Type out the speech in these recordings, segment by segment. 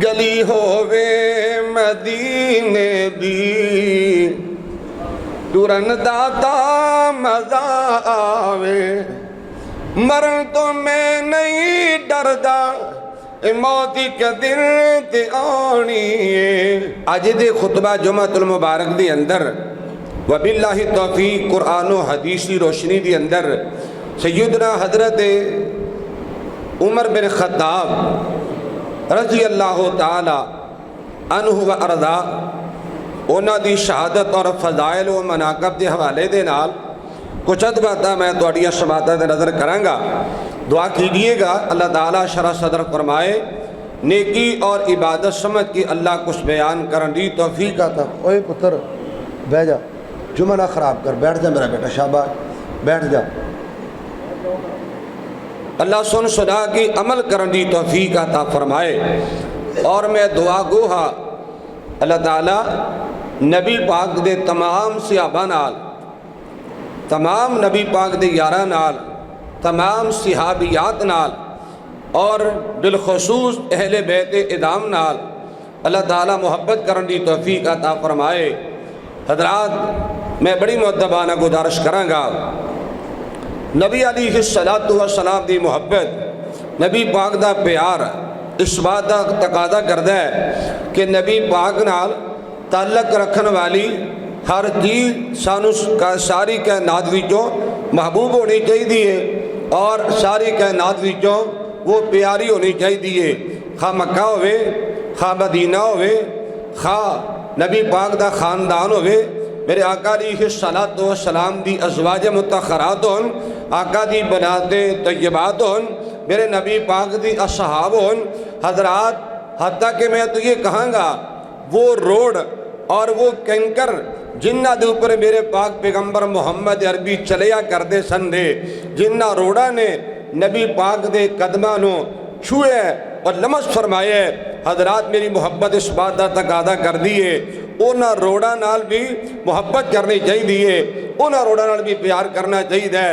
گلی ہووے مدینے دی ٹرن داتا مزہ آوے مرن تو میں نہیں ڈردا موتی کے دن تے آنی ہے۔ اج دے خطبہ جمعۃ المبارک دی اندر وباللہ توفیق قرآن و حدیث دی روشنی دی اندر سیدنا حضرت عمر بن خطاب رضی اللہ تعالی عنہ و ارضا انہاں دی شہادت اور فضائل و مناقب دے حوالے دے نال کچھ باتاں میں تواڈیاں سماعتاں دے نظر کراں گا۔ دعا کیجئے گا اللہ تعالیٰ شرح صدر فرمائے، نیکی اور عبادت سمجھ کے اللہ کچھ بیان کرن دی توفیق عطا۔ اوے پتر بیٹھ جا، جمعہ نہ خراب کر، بیٹھ جا میرا بیٹا، شاباش بیٹھ جا۔ اللہ سن سنا کی عمل کرن دی توفیق عطا فرمائے۔ اور میں دعا گو ہاں اللہ تعالیٰ نبی پاک دے تمام صحابہ نال، تمام نبی پاک دے یاراں نال، تمام صحابیات نال اور بالخصوص اہل بیت ادام نال اللہ تعالیٰ محبت کرن دی توفیق عطا فرمائے۔ حضرات میں بڑی مؤدبانہ گزارش کراں گا، نبی علیہ السلام دی محبت، نبی پاک دا پیار اس بات دا تقاضا کردا ہے کہ نبی پاک نال تعلق رکھن والی ہر چیز سانو ساری کائنات وچوں محبوب ہونی چاہیے اور ساری کائنات وچوں وہ پیاری ہونی چاہیے، خواہ مکہ ہوئے، خواہ مدینہ ہوئے، خواہ نبی پاک دا خاندان ہوئے، میرے آقا علیہ السلام دی ازواج مطہرات ہون، آقا دی بنات طیبات ہون، میرے نبی پاک دی اصحاب ہون۔ حضرات حتیٰ کہ میں تو یہ کہاں گا وہ روڈ اور وہ کنکر جنہ دے اوپر میرے پاک پیغمبر محمد عربی چلیا کردے سن دے، جنہ روڈا نے نبی پاک دے قدمہ نو چھوئے اور لمس فرمائے، حضرات میری محبت اس بات دا تقاضا کر دیئے، اونا روڈا نال بھی محبت کرنی چاہیے، اونا روڈا نال بھی پیار کرنا چاہیے۔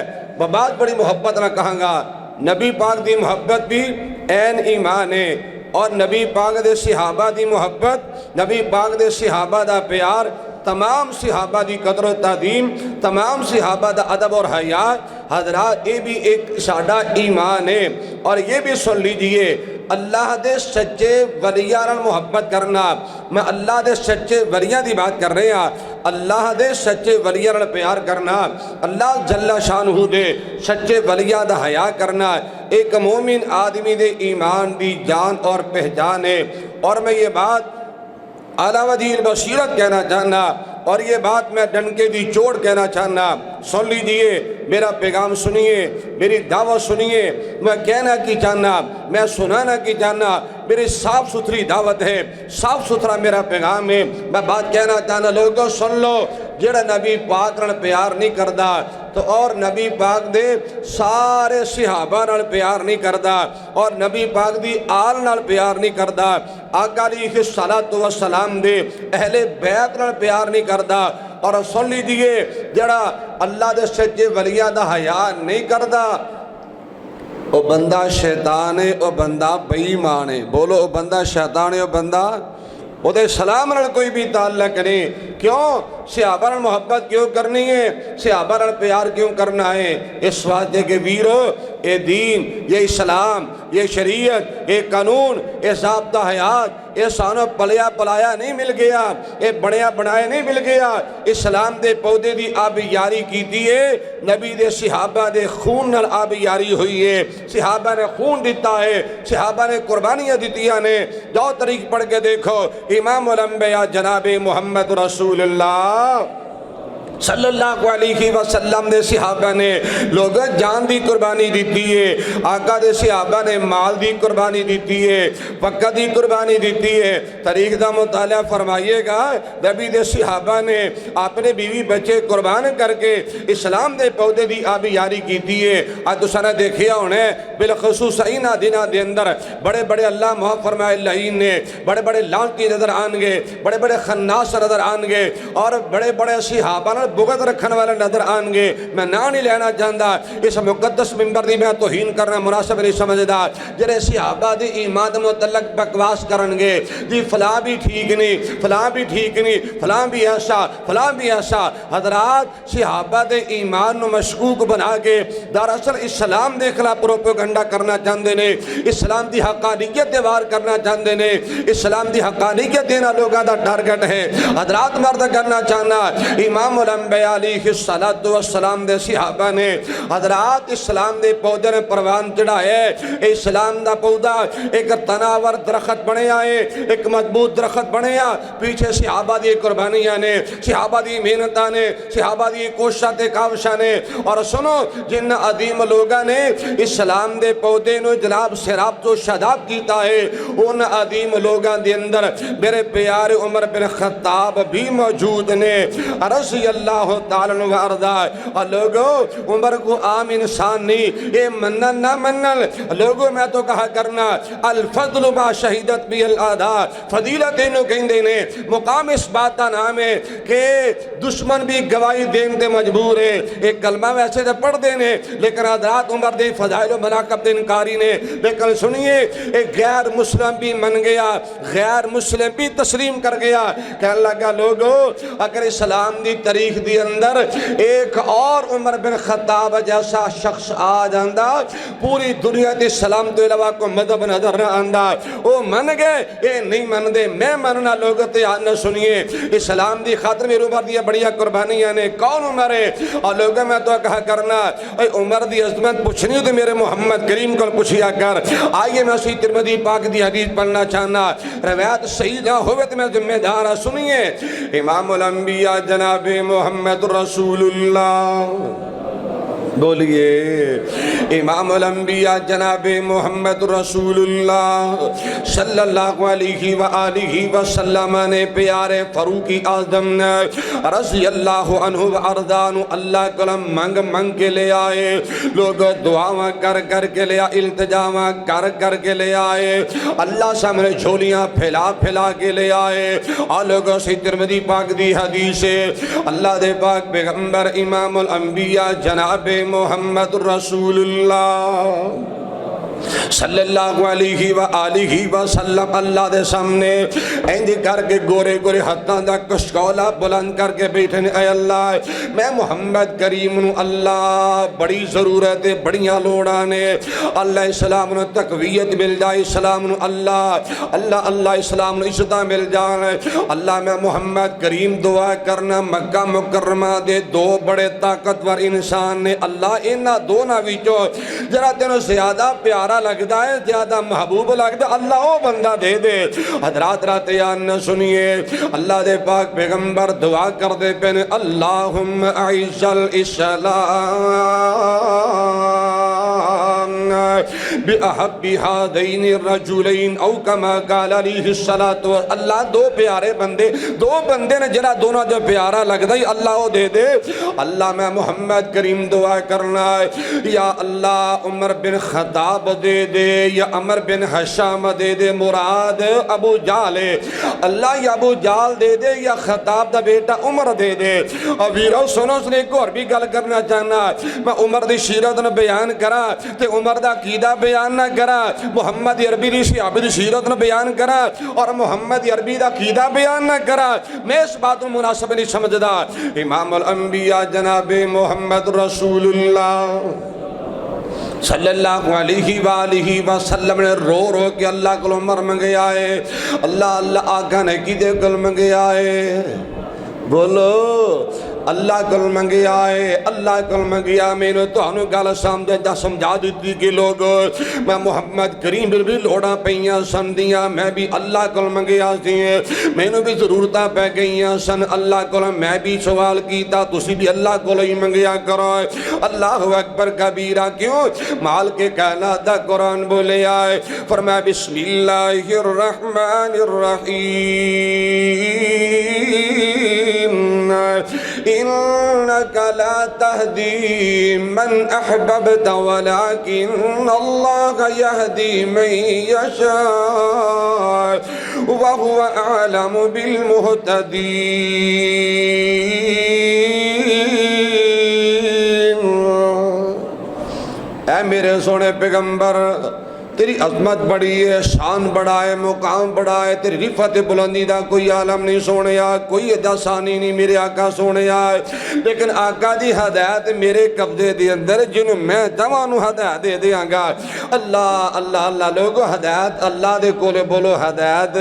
بات بڑی محبت نہ کہاں گا، نبی پاک دی محبت بھی عین ایمان ہے، اور نبی پاک دے صحابہ دی محبت، نبی پاک دے صحابہ دا پیار، تمام صحابہ دی قدر و تعظیم، تمام صحابہ دا ادب اور حیا، حضرات یہ بھی ایک سادہ ایمان ہے۔ اور یہ بھی سن لیجئے، اللہ دے سچے ولیاں نال محبت کرنا، میں اللہ دے سچے ولیاں دی بات کر رہے ہیں، اللہ دے سچے ولیاں نال پیار کرنا، اللہ جل شانہ دے سچے ولیاں دا حیا کرنا ایک مومن آدمی دے ایمان دی جان اور پہچان ہے۔ اور میں یہ بات اعلیٰ وجہ بصیرت کہنا چاہنا، اور یہ بات میں ڈنکے دی چوڑ کہنا چاہنا، سن لیجئے میرا پیغام سنیے، میری دعوت سنیے، میں کہنا کی چاہنا، میں سنانا کی چاہنا، میری صاف ستھری دعوت ہے، صاف ستھرا میرا پیغام ہے۔ میں بات کہنا چاہنا، لوگوں سن لو، جڑا نبی پاک نال پیار نہیں کردا تو اور نبی پاک دے سارے صحابہ نال پیار نہیں کردا، اور نبی پاک دی آل نال پیار نہیں کردا، آقا علیہ السلام دے اہل بیت نال پیار نہیں کردا۔ اور سن لیجئے جڑا اللہ دے سچے ولیاں دا حیا نہیں کردا، او بندہ شیطان ہے، او بندہ بے ایمان ہے۔ بولو او بندہ شیطان ہے، او بندہ او دے سلام نال کوئی بھی تعلق نہیں۔ کیوں؟ صحابہ نال محبت کیوں کرنی ہے؟ صحابہ نال پیار کیوں کرنا ہے؟ اس واسطے کہ ویرو اے دین، یہ اسلام، یہ شریعت، یہ قانون، یہ ضابطہ حیات، یہ سانو پلیا پلایا نہیں مل گیا، یہ بڑیا بنائے نہیں مل گیا۔ اسلام دے پودے دی آب یاری کیتی ہے، نبی دے صحابہ دے خون نال آب یاری ہوئی ہے، صحابہ نے خون دیتا ہے، صحابہ نے قربانیاں دیتیاں نے۔ جاؤ تاریخ پڑھ کے دیکھو، امام الانبیاء جناب محمد رسول اللہ صلی اللہ علیہ وسلم دے صحابہ نے لوگ جان دی قربانی دیتی ہے، آقا دے صحابہ نے مال دی قربانی دیتی ہے، وقت دی قربانی دیتی ہے۔ تاریخ دا مطالعہ فرمائیے گا، نبی دے صحابہ نے اپنے بیوی بچے قربان کر کے اسلام دے پودے دی آبی یاری کیتی ہے۔ آج تساں نے دیکھیا ہونے بالخصوص اینہ دنہ دے اندر بڑے بڑے اللہ معاف فرمائے لعین نے، بڑے بڑے لعنتی نظر آنگے، بڑے بڑے خناس نظر آنگے، اور بڑے بڑے صحابہ بغض رکھنے والے نظر آن گے. میں نام نہیں لینا چاہتا, اس مقدس منبر دی میں توہین کرنا مناسب نہیں سمجھدا. جڑے صحابہ دی ایمان دے متعلق بکواس کرن گے جی فلاں بھی ٹھیک نہیں, فلاں بھی ٹھیک نہیں, فلاں بھی ایسا, فلاں بھی ایسا. حضرات صحابہ دے ایمان نو مشکوک بنا کے دراصل اسلام دے خلاف پروپیگنڈا کرنا چاہتے ہیں, اسلام دی حقانیت دے وار کرنا چاہتے ہیں, اسلام دی حقانیت دینا لوگوں دا ٹارگٹ ہے. حضرات مرد کرنا چاہنا امام الانبیاء علیہ السلام دے صحابہ نے حضرات اسلام دے پودے نے پروان چڑھائے. اسلام دا پودا ایک تناور درخت بنے آئے, ایک مضبوط درخت بنے آ. پیچھے صحابہ دی قربانیاں نے, صحابہ دی محنتاں نے, صحابہ دی کوششاں کاوشاں نے. اور سنو جن عظیم لوگاں نے اسلام دے پودے نو جناب سراب تو شاداب کیتا ہے, ان عظیم لوگاں دے اندر میرے پیارے عمر بن خطاب بھی موجود نے رضی اللہ تعالیٰ عنہ وارضا. اور لوگوں عمر کو عام انسان نہیں, اے منن نہ منن لوگوں میں تو کہا کرنا الفضل ما شہیدت بھی الاعداء, فضیلت انہوں کہندے نے مقام اس بات کا نام ہے کہ دشمن بھی گواہی دین دے مجبور ہے. ایک کلمہ ویسے دے پڑھ دینے لیکن حضرات عمر دے فضائل و مناقب دے انکاری نے. لیکن سنیے ایک غیر مسلم بھی من گیا, غیر مسلم بھی تسلیم کر گیا. کہنے لگا لوگو اگر اسلام دی تاریخ دی اندر ایک اور عمر بن خطاب جیسا شخص آ جاندہ پوری دنیا دے اسلام تو علاوہ کو مذہب نظر نہ آندہ. وہ من گئے, اے نہیں من دے میں مننا. لوگ تے آنا سنیے اسلام دی خاطر میرے عمر دی بڑیا قربانیاں نے. کون عمر ہے؟ اور لوگوں میں تو کہا کرنا اے عمر دی عظمت پوچھنی ہو تو میرے محمد کریم کو پوچھیا کر. آئیے میں اسی ترمذی پاک دی حدیث پڑھنا چاہنا, روایت صحیح نہ ہوئے تو میں ذمہ دار. سنیے امام الانبیاء جناب محمد رسول اللہ, بولیے امام الانبیاء جناب محمد رسول اللہ صلی اللہ علیہ وآلہ وسلم نے پیارے فاروق اعظم رضی اللہ عنہ وارضان اللہ کلم منگ منگ کے لے آئے. لوگ دعاواں کر کر کے لے آئے, التجاواں کر کر کے لے آئے, اللہ سامنے جھولیاں پھیلا پھیلا کے لے آئے. اور لوگوں سے ترمذی پاک دی حدیث اللہ دے پاک پیغمبر امام الانبیاء جناب محمد رسول اللہ صلی اللہ علیہ وآلہ وسلم اللہ دے سامنے ایندی کر کے گورے گورے ہتھاں دا کشکولا بلند کر کے بیٹھے نے. اے اللہ میں محمد کریم نو اللہ بڑی ضرورت ہے, بڑیاں لوڑاں نے. اللہ اسلام نو تقویت مل جائے, اسلام نو اللہ اسلام نو عزتاں مل جائے. اللہ میں محمد کریم دعا کرنا مکہ مکرمہ دے دو بڑے طاقتور انسان نے. اللہ انہاں دونوں وچوں جڑا تینوں زیادہ پیارا لگتا ہے, زیادہ محبوب لگتا ہے, اللہ وہ بندہ دے دے. حضرات رات یان سنیے اللہ دے پاک پیغمبر دعا کر دے پہنے اللہم اعز الاسلام بأحب هذین الرجلین او کما قال علیہ الصلاة. اللہ دو پیارے بندے, دو بندے نے جنہ دونوں جو پیارا لگتا ہے اللہ وہ دے دے. اللہ میں محمد کریم دعا کرنا ہے یا اللہ عمر بن خطاب دے دے یا عمر بن حشام دے دے, مراد ابو جال ہے. اللہ یا ابو جال دے دے یا خطاب دا بیٹا عمر دے دے. اور ویرو سنو سنے ایک اور بھی گل کرنا چاہنا, میں عمر دی سیرت نو بیان کرا تے عمر دا عقیدہ بیان نہ کرا, محمد عربی دی صحابہ دی سیرت نو بیان کرا اور محمد عربی دا عقیدہ بیان نہ کرا. میں اس بات میں مناسب نہیں سمجھدا. امام الانبیاء جناب محمد رسول اللہ صلی اللہ علیہ وآلہ وسلم نے رو رو کے اللہ کو عمر منگے آئے. اللہ آقا نے کی دے گل منگے آئے, بولو اللہ کل منگے آئے, اللہ کل منگے آئے. میں نے تو انہوں گالا سمجھا دیتی کہ لوگ میں محمد کریم بھی لوڑا پہیاں سن دیا, میں بھی اللہ کل منگے آتی ہیں, میں نے بھی ضرورتہ پہ گئیاں سن اللہ کل, میں بھی سوال کیتا تسی بھی اللہ کل ہی منگیا کرو. اللہ اکبر کبیرہ کیوں مال کے کہنا دا قرآن بولے آئے. فرمایا بسم اللہ الرحمن الرحیم إنك لا تهدي من أحببت ولكن الله يهدي من يشاء وهو أعلم بالمهتدين. پیغمبر تیری عظمت بڑی ہے، شان بڑا ہے، مقام بڑا ہے، تیری رفعت بلندی دا کوئی عالم نہیں سونے آ، کوئی ادا ثانی نہیں میرے آقا سونے آئے، لیکن آقا دی ہدایت میرے قبضے دے اندر جنہوں میں تمانو ہدایت دے دیاں گا۔ اللہ اللہ اللہ لوگو ہدایت اللہ دے کولے بولو ہدایت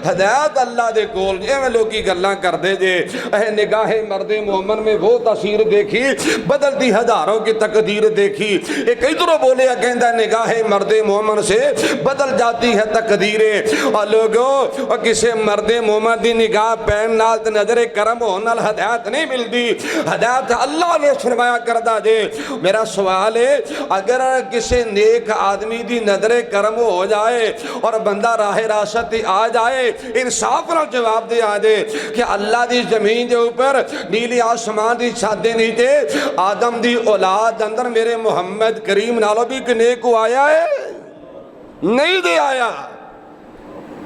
ہدایت اللہ دے کول جے میں لوگی گلاں کر دے جے اے نگاہ مرد مومن میں وہ تاثیر دیکھی بدلتی ہزاروں کی تقدیر دیکھی، ایک ادھروں بولے کہندہ نگاہ مرد مومن سے بدل جاتی ہے تقدیریں، اور لوگوں اور کسے مرد مومن دی نگاہ پین نالت نظر کرم ہونال ہدایت نہیں ملتی، ہدایت اللہ نے فرمایا کردہ دے۔ میرا سوال ہے اگر کسے نیک آدمی دی نظر کرم ہو جائے اور بندہ راہ راست آ جائے، انصاف نہ جواب دے آدے کہ اللہ دی زمین دے اوپر نیلی آسمان دی چھت دے نیچے آدم دی اولاد اندر میرے محمد کریم نالو بھی نیک کو آیا ہے؟ نہیں دے آیا۔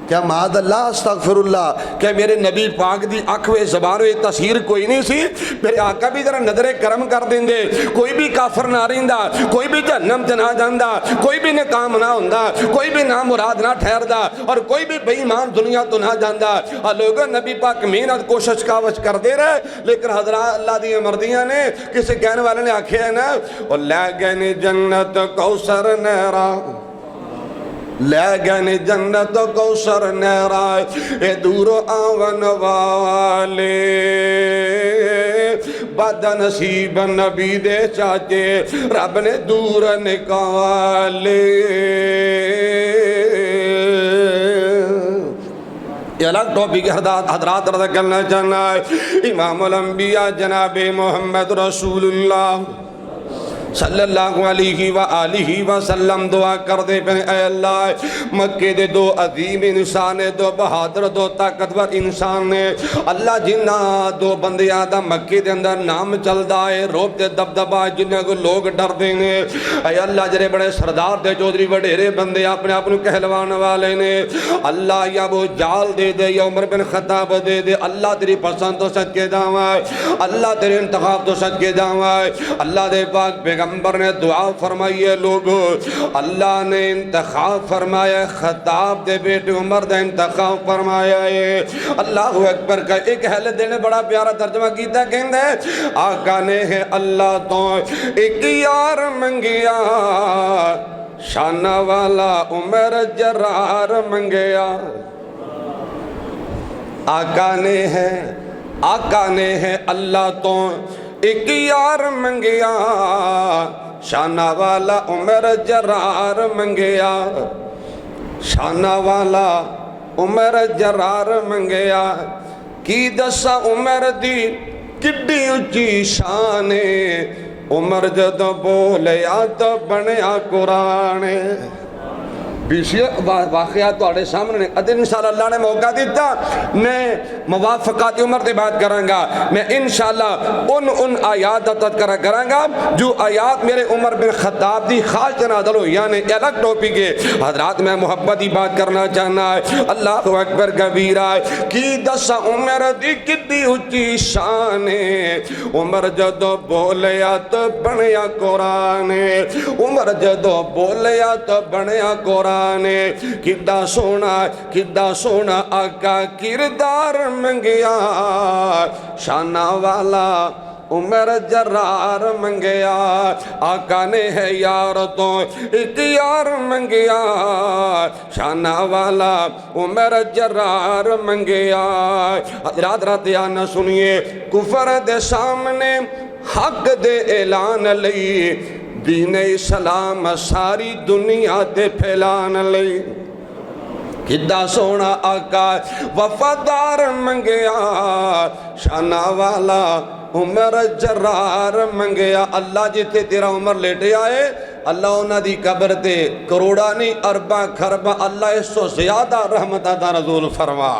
کیا معاذ اللہ استغفر اللہ، کہ میرے نبی پاک دی اکھوے زبانوے تاثیر کوئی نہیں سی؟ میرے آقا بھی ذرا نظر کرم کر دیں دے، کوئی بھی کافر نہ رہندا، کوئی بھی جہنم نہ جاندا، کوئی بھی ناکام نہ ہوندا، کوئی بھی نامراد نہ ٹھہردا، اور کوئی بھی بے ایمان دنیا تو نہ جاندا۔ اور لوگوں نبی پاک محنت کوشش کاوش کر دے رہے، لیکن حضرات اللہ دی مردیاں نے کسی کہنے والے نے آکھے ہے نا اور لے گئے جنت کوثر نہرا، لے گئے جنت کوثر نہرا، اے دور آون والے بد نصیب نبی دے چاچے رب نے دور نکالے۔ یہ الگ ٹاپک حضرات رضا کرنا چاہنا ہے۔ امام الانبیاء جناب محمد رسول اللہ صلی اللہ علیہ وآلہ وسلم دعا کر دے پہنے اے اللہ مکہ دے دو عظیم انسان دو بہادر دو طاقتور انسان نے اللہ جنہ دو بندیاں دا مکہ دے اندر نام چل دائے روپ دے دبدبا جنہ کو لوگ ڈر دینے اے اللہ جرے بڑے سردار دے چودری وڈیرے بندے اپنے اپنے کہلوان والے نے اللہ یا وہ جال دے دے یا عمر بن خطاب دے دے اللہ تیری پسند تو سچ کے دعوائے اللہ تیرے انتخاب تو سچ کے دعوائے اللہ دے پاک پیغمبر نے دعا فرمائیے لوگو اللہ نے انتخاب فرمایا خطاب دے بیٹے عمر دے انتخاب فرمایا ہے اللہ اکبر کا ایک اہل دل نے بڑا پیارا ترجمہ کیتا کہندے آقا نے ہے اللہ تو ایک یار منگیا شانہ والا عمر جرار منگیا آقا نے ہے اللہ تو ایک یار منگیا شانہ والا عمر جرار منگیا شانہ والا عمر جرار منگیا کی دسا عمر دی کڈی اچھی شانے عمر جد بولیا تو بنیا قرآن بیشی واقعات تو آڑے سامنے ادھر انشاءاللہ اللہ نے موقع دیتا میں موافقات عمر دے بات کروں گا میں انشاءاللہ ان آیات تذکرہ کروں گا جو آیات میرے عمر بن خطاب دی خاص جنادلو یعنی الگ ٹوپک ہے حضرات میں محبتی بات کرنا چاہنا ہے اللہ اکبر کبیرہ کی دسا عمر دی کتی اچھی شان عمر جدو بولیا تو بنیا قرآن عمر جدو بولیا تو بنیا قرآن کدہ سونا آقا کردار منگیا شانہ والا عمر جرار منگیا آقا نے ہے یار تو ایک یار منگیا شانہ والا عمر جرار منگیا حضرات راتیاں نہ سنیے کفر دے سامنے حق دے اعلان لئی دین اسلام ساری دنیا تے پھیلان لئی کدہ سونا آقا وفادار منگیا شانہ والا عمر جرار منگیا اللہ جتے تیرا عمر لیٹے آئے اللہ انہا دی قبر تے کروڑا نہیں اربا کھربا اللہ اس تو زیادہ رحمتہ دا نزول فرما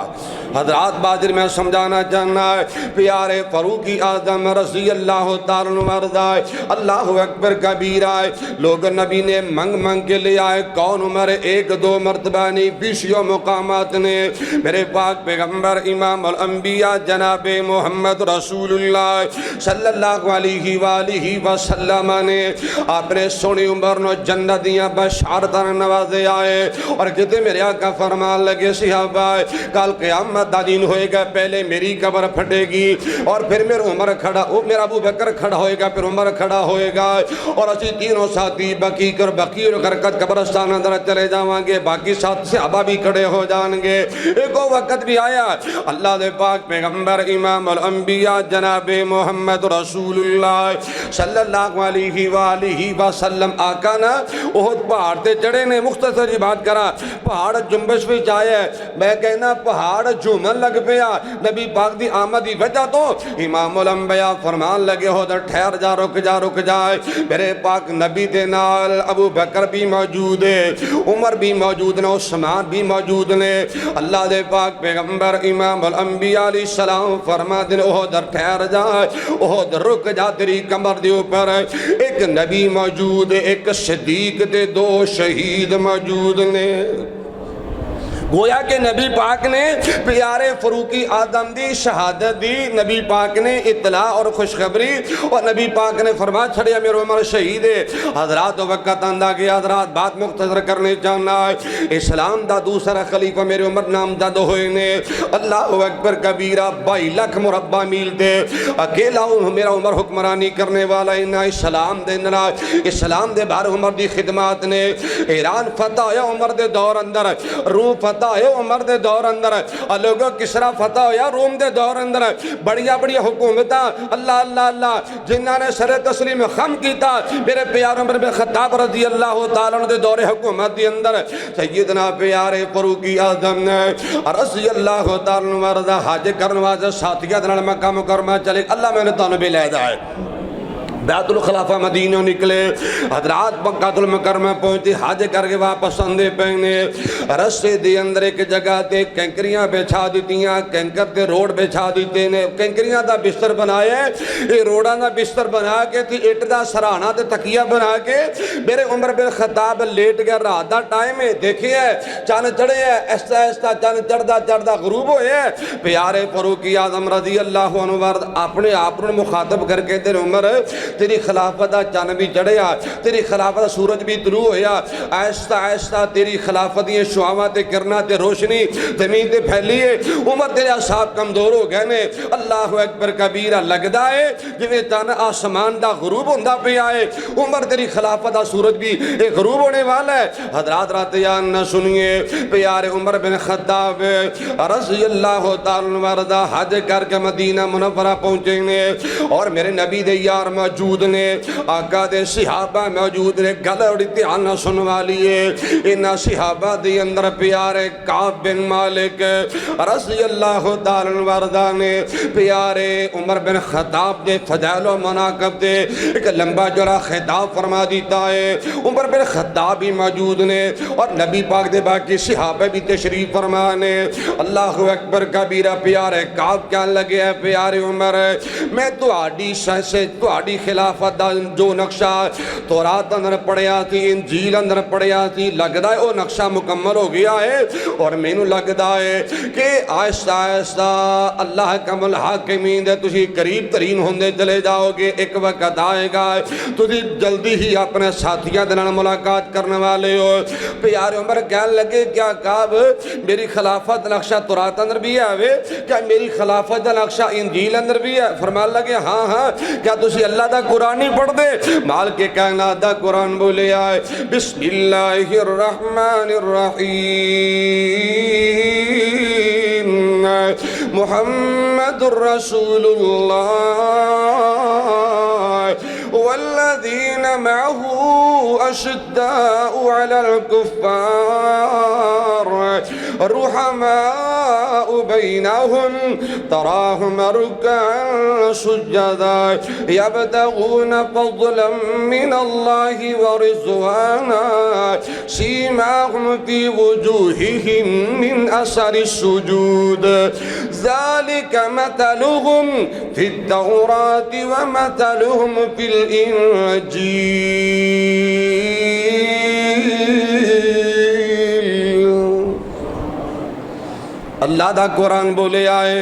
حضرات باجر میں سمجھانا چاہنا ہے پیارے فاروقی اعظم رضی اللہ تعالیٰ مردائے اللہ اکبر کبیرہ لوگ نبی نے منگ کے لے آئے کون عمر ایک دو مرتبہ نہیں بیشیوں مقامات نے میرے پاک پیغمبر امام الانبیاء جناب محمد رسول اللہ صلی اللہ علیہ وآلہ وسلم نے اپنے سونی عمر نو جنت دیاں بشارتاں نوازے آئے اور کہتے میرے آقا فرمان لگے صحابہ کل قیامت دا دن ہوئے گا پہلے میری قبر پھٹے گی اور پھر میرا عمر کھڑا میرا ابو بکر کھڑا ہوئے گا پھر عمر کھڑا ہوئے گا اور اسی تینوں ساتھی بقی اور غرقت قبرستان اندر چلے جاواں گے باقی ساتھ صحابہ بھی کھڑے ہو جان گے ایک وقت بھی آیا اللہ دے پاک پیغمبر امام الانبیاء جناب محمد رسول اللہ صلی اللہ علیہ وآلہ وسلم آقا نا احد پہاڑ تے چڑھے نے مختصر جی بات کرا پہاڑ جنبش بھی جائے میں کہنا پہاڑ جھومن لگ پیا نبی پاک دی آمدی وجہ تو امام الانبیاء فرمان لگے ہو در ٹھہر جا رک جائے میرے پاک نبی دے نال ابو بکر بھی موجود ہے عمر بھی موجود نے عثمان بھی موجود نے اللہ دے پاک پیغمبر امام الانبیاء علیہ السلام فرما دن احد ٹھہر جائے احد رک جا تیری کمر دے اوپر ایک نبی موجود ہے ایک صدیق دے دو شہید موجود نے گویا کہ نبی پاک نے پیارے فروقی آدم دی شہادت دی نبی پاک نے اطلاع اور خوشخبری اور نبی پاک نے فرما چھڑیا میرے عمر شہید ہے حضرات وقت اندہ گیا حضرات بات مختصر کرنے جانا ہے اسلام دا دوسرا خلیفہ میرے عمر نامزد ہوئے نے اللہ اکبر کبیرہ 22 لاکھ مربع میل دے اکیلا میرا عمر حکمرانی کرنے والا انہا اسلام دے نرا اسلام دے بار عمر دی خدمات نے ایران فتح یا عمر دے دور اندر روم فتح ہے عمر دے دور اندر لوگوں کسرا فتح ہویا روم دے دور اندر بڑیا بڑیا حکومتاں اللہ اللہ اللہ جنہاں نے سر تسلیم خم کیتا میرے پیار عمر بن خطاب رضی اللہ تعالیٰ دے دور حکومت دی اندر سیدنا پیارے فروقی اعظم نے رضی اللہ تعالیٰ مرضا حاج کرنواز ساتھیہ دنال مکہ مکرمہ چلے اللہ میں نے تانو بھی لے جائے بیت الخلافہ مدینہ نکلے حضرات مکہ المکرمہ پہنچے حج کر کے واپس اندے پہنے رسے دی اندر ایک جگہ تے کنکریاں بچھا دیتیاں کنکر تے روڈ بچھا دیتے نے کنکریاں دا بستر بنائے یہ روڈاں دا بستر بنا کے تھی اٹ دا سرانہ تے تکیہ بنا کے میرے عمر بن خطاب لیٹ گیا رات دا ٹائم ہے دیکھئے چاند چڑھے ہے ایستا ایستا چاند چڑھدا غروب ہوئے پیارے فروقی اعظم رضی اللہ عنہ ورد اپنے آپنے مخاطب کر کے تیرے عمر تیری خلافت چاند بھی چڑھیا تیری خلافت سورج بھی طلوع ہویا ایستا ایستا تیری خلافت یہ شعاوہ تے کرنا تے روشنی زمین تے پھیلیے عمر تیرے اصحاب کمزور ہو گئے نے اللہ اکبر کبیرہ لگدا ہے جویں چاند آسمان دا غروب ہوندہ پہ آئے عمر تیری خلافت دا سورج بھی ایک غروب ہونے والا ہے حضرات راتیان نہ سنیے پیارے عمر بن خطاب رضی اللہ تعالیٰ وردہ حج کر کے مدینہ منورہ پہنچے نے اور میرے نبی دے یار موجود نے آقا دے صحابہ موجود نے گل اور اتحانہ سنوا لیے انہا صحابہ دے اندر پیارے کعب بن مالک رضی اللہ تعالیٰ وردہ نے پیارے عمر بن خطاب دے فضائل و مناقب دے ایک لمبا جڑا خطاب فرما دیتا ہے عمر بن خطاب بھی موجود نے اور نبی پاک دے باقی صحابہ بھی تشریف فرمانے اللہ اکبر کبیرہ پیارے کعب کیا لگے ہے پیارے عمر میں تو آڈی شہ سے تو آڈی خلافت دا جو نقشہ تورات اندر پڑھیا تھی انجیل اندر پڑھیا تھی لگدا ہے وہ نقشہ مکمل ہو گیا ہے اور میں نو لگدا ہے کہ آہستہ آہستہ اللہ کم الحاکمین دے تجھے قریب ترین ہوندے چلے جاؤ گے ایک وقت آئے گا تجھے جلدی ہی اپنے ساتھیاں دنال ملاقات کرنے والے ہو پیارے عمر کہنے لگے کیا کعب میری خلافت نقشہ تورات اندر بھی ہے کیا میری خلافت نقشہ انجیل اندر بھی ہے فرمان لگے ہاں ہاں کیا تجھے اللہ دا قرآن ہی پڑھ دے مال کے کائنات دا قرآن بولے آئے بسم اللہ الرحمن الرحیم محمد الرسول اللہ والذین معه اشداء على الكفار رحماء بينهم تراهم ركعا سجدا يبتغون فضلا من الله ورضوانا سيماهم في وجوههم من اثر السجود ذلك مثلهم في التوراة ومثلهم في اللہ دا قرآن بولے آئے